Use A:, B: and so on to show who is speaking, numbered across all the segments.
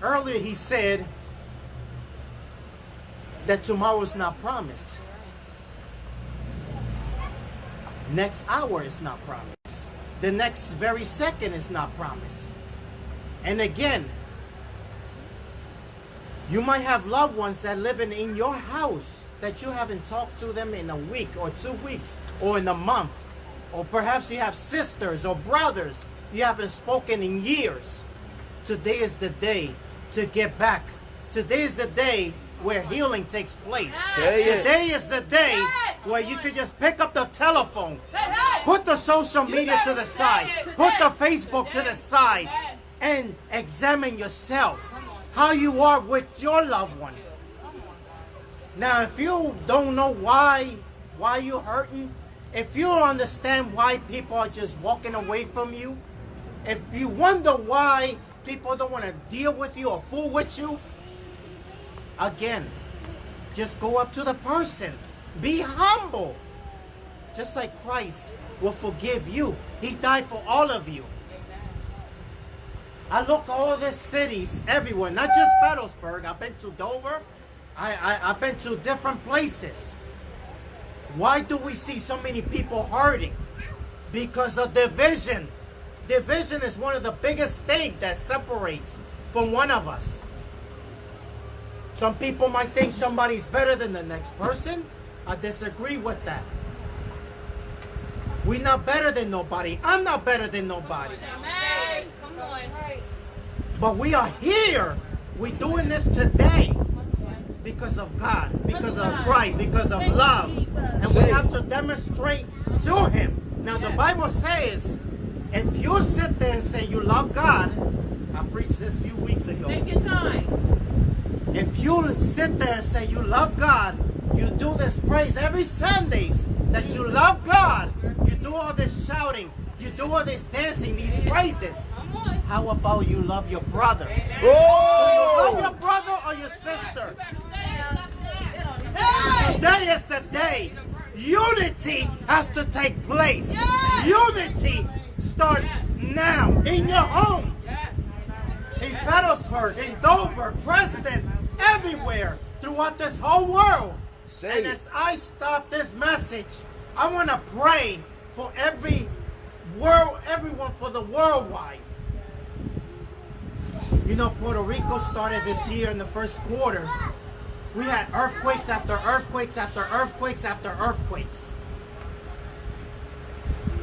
A: Earlier he said that tomorrow is not promised. Next hour is not promised. The next very second is not promised. And again, you might have loved ones that live in your house that you haven't talked to them in a week or 2 weeks or in a month. Or perhaps you have sisters or brothers you haven't spoken in years. Today is the day to get back. Today is the day where healing takes place. Today is the day where you can just pick up the telephone, put the social media to the side, put the Facebook to the side, and examine yourself, how you are with your loved one. Now, if you don't know why you're hurting, if you don't understand why people are just walking away from you, if you wonder why people don't want to deal with you or fool with you, again, just go up to the person. Be humble. Just like Christ will forgive you. He died for all of you. I look all the cities everywhere, not just Fredericksburg. I've been to Dover. I've been to different places. Why do we see so many people hurting? Because of division. Division is one of the biggest things that separates from one of us. Some people might think somebody's better than the next person. I disagree with that. We're not better than nobody. I'm not better than nobody.
B: Come on.
A: But we are here. We're doing this today because of God, because of Christ, because of love. And we have to demonstrate to Him. Now the Bible says, if you sit there and say you love God, I preached this a few weeks ago.
B: Take your time.
A: If you sit there and say you love God, you do this praise every Sundays that you love God, you do all this shouting, you do all this dancing, these praises. How about you love your brother? Do you love your brother or your sister? Today is the day. Unity has to take place. Unity starts now in your home. In Fredericksburg, in Dover, Preston, everywhere throughout this whole world. And as I stop this message, I want to pray for everyone for the worldwide. You know, Puerto Rico started this year in the first quarter. We had earthquakes after earthquakes after earthquakes after earthquakes.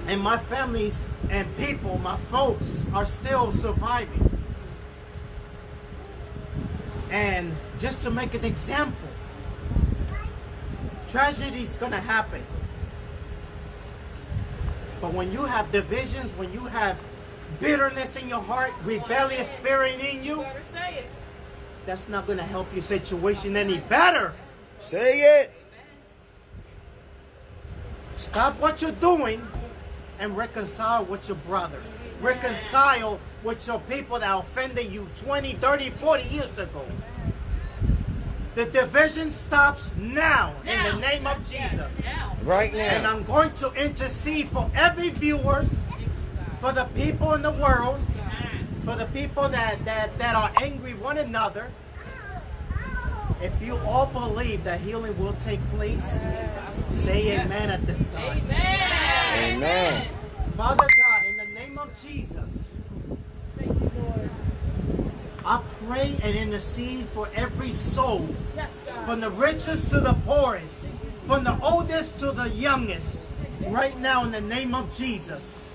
A: And my families and people, my folks, are still surviving. And just to make an example, tragedy is going to happen. But when you have divisions, when you have bitterness in your heart, rebellious spirit in you, that's not going to help your situation any better.
C: Say it.
A: Stop what you're doing and reconcile with your brother. Reconcile with your people that offended you 20, 30, 40 years ago. The division stops now in the name of Jesus.
C: Right now.
A: And I'm going to intercede for every viewers, for the people in the world, for the people that are angry one another. If you all believe that healing will take place, say amen at this time.
C: Amen.
A: Father God, in the name of Jesus, I pray and intercede for every soul, from the richest to the poorest, from the oldest to the youngest, right now in the name of Jesus.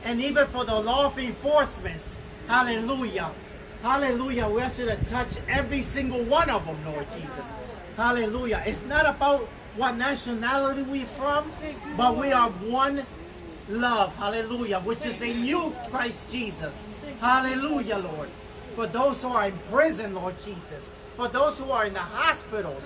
A: And even for the law enforcements, hallelujah. Hallelujah. We ask you to touch every single one of them, Lord Jesus. Hallelujah. It's not about what nationality we're from, but we are one love. Hallelujah. Which is in you, Christ Jesus. Hallelujah, Lord. For those who are in prison, Lord Jesus. For those who are in the hospitals.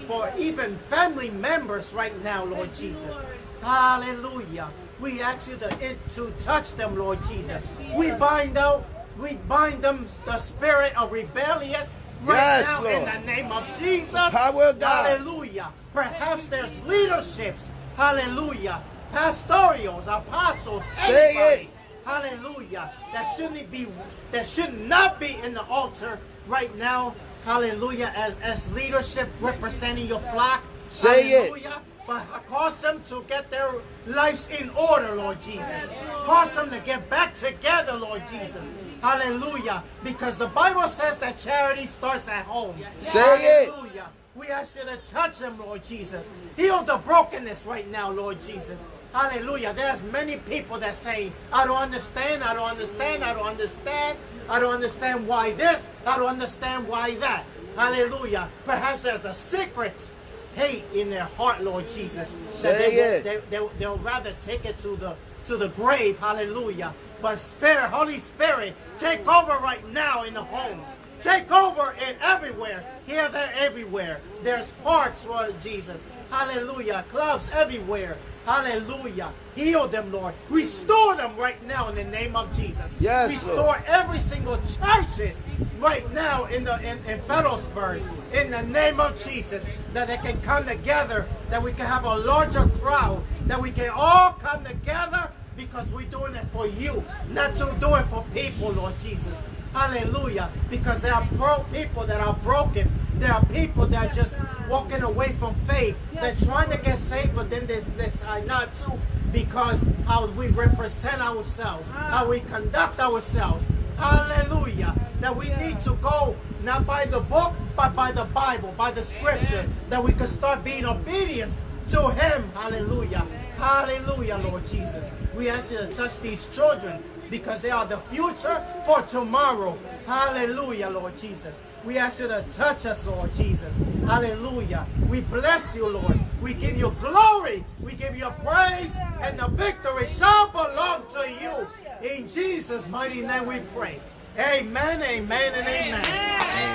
A: For even family members right now, Lord Jesus. Hallelujah. We ask you to touch them, Lord Jesus. We bind them the spirit of rebellious right now, Lord. In the name of Jesus.
C: Power of God.
A: Hallelujah. Perhaps there's leaderships. Hallelujah. Pastorials, apostles, anybody. Hallelujah. That should not be in the altar right now, hallelujah, as leadership representing your flock.
C: Say it.
A: Hallelujah. But cause them to get their lives in order, Lord Jesus. Cause them to get back together, Lord Jesus. Hallelujah. Because the Bible says that charity starts at home.
C: Say it.
A: Hallelujah. We ask you to touch them, Lord Jesus. Heal the brokenness right now, Lord Jesus. Hallelujah. There's many people that say, I don't understand, I don't understand, I don't understand. I don't understand why this, I don't understand why that. Hallelujah. Perhaps there's a secret hate in their heart, Lord Jesus. They'll rather take it to the grave. Hallelujah. But Spirit, Holy Spirit, take over right now in the homes. Take over it everywhere. Here, there, everywhere. There's parks, Lord Jesus. Hallelujah. Clubs everywhere. Hallelujah. Heal them, Lord. Restore them right now in the name of Jesus.
C: Yes,
A: Restore
C: Lord.
A: every single churches right now in Federalsburg in the name of Jesus, that they can come together, that we can have a larger crowd, that we can all come together because we're doing it for you, not to do it for people, Lord Jesus. Hallelujah. Because there are people that are broken. There are people that are just walking away from faith. They're trying to get saved, but then they decide not to because how we represent ourselves, how we conduct ourselves. Hallelujah. That we need to go not by the book, but by the Bible, by the scripture, that we can start being obedient to Him. Hallelujah. Hallelujah, Lord Jesus. We ask you to touch these children because they are the future for tomorrow. Hallelujah, Lord Jesus. We ask you to touch us, Lord Jesus. Hallelujah. We bless you, Lord. We give you glory. We give you praise. And the victory shall belong to you. In Jesus' mighty name we pray. Amen, amen, and amen.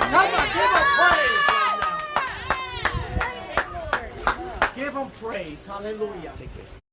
A: Come on, give Him praise right now. Give Him praise. Hallelujah. Take this.